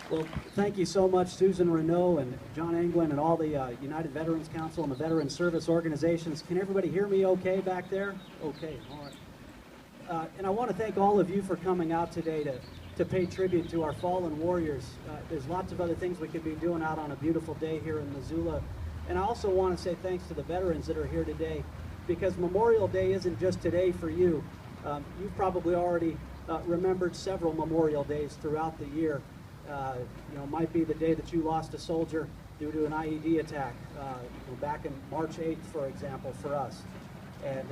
Well, thank you so much, Susan Renault and John Anglin and all the United Veterans Council and the Veteran Service Organizations. Can everybody hear me okay back there? Okay, all right. And I want to thank all of you for coming out today to pay tribute to our fallen warriors. There's lots of other things we could be doing out on a beautiful day here in Missoula. And I also want to say thanks to the veterans that are here today, because Memorial Day isn't just today for you. You've probably already remembered several Memorial Days throughout the year. Might be the day that you lost a soldier due to an IED attack, back in March 8th, for example, for us, and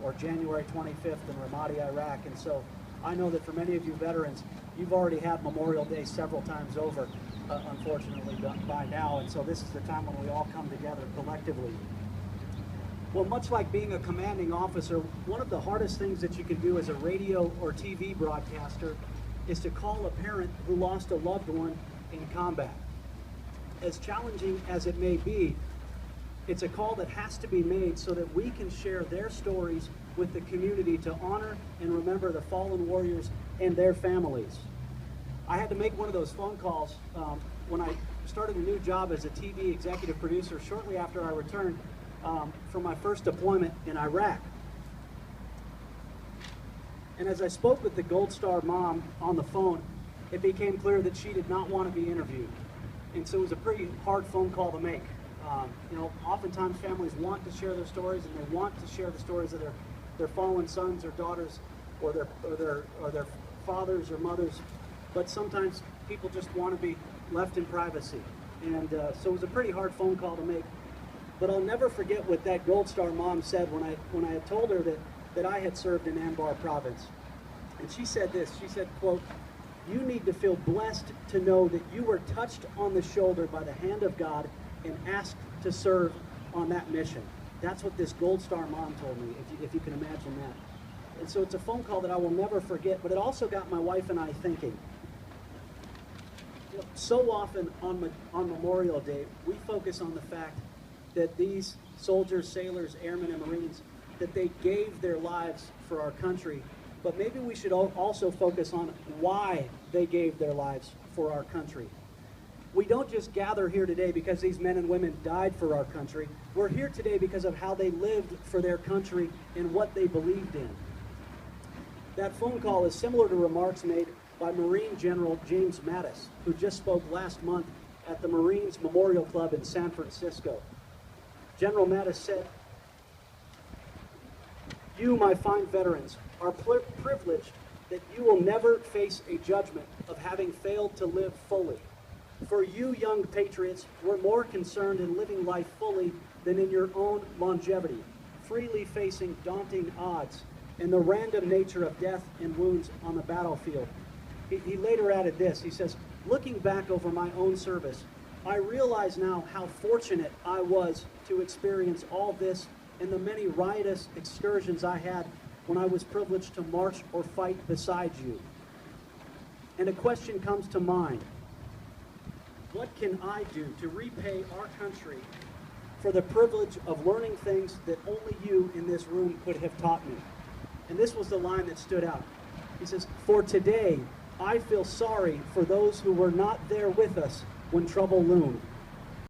or January 25th in Ramadi, Iraq. And so I know that for many of you veterans, you've already had Memorial Day several times over, unfortunately, by now. And so this is the time when we all come together collectively. Well, much like being a commanding officer, one of the hardest things that you can do as a radio or TV broadcaster is to call a parent who lost a loved one in combat. As challenging as it may be, it's a call that has to be made so that we can share their stories with the community to honor and remember the fallen warriors and their families. I had to make one of those phone calls when I started a new job as a TV executive producer shortly after I returned from my first deployment in Iraq. And as I spoke with the Gold Star mom on the phone, it became clear that she did not want to be interviewed. And so it was a pretty hard phone call to make. Oftentimes families want to share their stories, and they want to share the stories of their fallen sons or daughters, or their fathers or mothers. But sometimes people just want to be left in privacy. And so it was a pretty hard phone call to make. But I'll never forget what that Gold Star mom said when I had told her that I had served in Anbar province. And she said this, she said, quote, "You need to feel blessed to know that you were touched on the shoulder by the hand of God and asked to serve on that mission." That's what this Gold Star mom told me, if you can imagine that. And so it's a phone call that I will never forget, but it also got my wife and I thinking. So often on Memorial Day, we focus on the fact that these soldiers, sailors, airmen, and Marines, that they gave their lives for our country, but maybe we should also focus on why they gave their lives for our country. We don't just gather here today because these men and women died for our country. We're here today because of how they lived for their country and what they believed in. That phone call is similar to remarks made by Marine General James Mattis, who just spoke last month at the Marines Memorial Club in San Francisco. General Mattis said, "You, my fine veterans, are privileged that you will never face a judgment of having failed to live fully. For you, young patriots, were more concerned in living life fully than in your own longevity, freely facing daunting odds and the random nature of death and wounds on the battlefield." He later added this, he says, "Looking back over my own service, I realize now how fortunate I was to experience all this and the many riotous excursions I had when I was privileged to march or fight beside you. And a question comes to mind. What can I do to repay our country for the privilege of learning things that only you in this room could have taught me?" And this was the line that stood out. He says, "For today, I feel sorry for those who were not there with us when trouble loomed.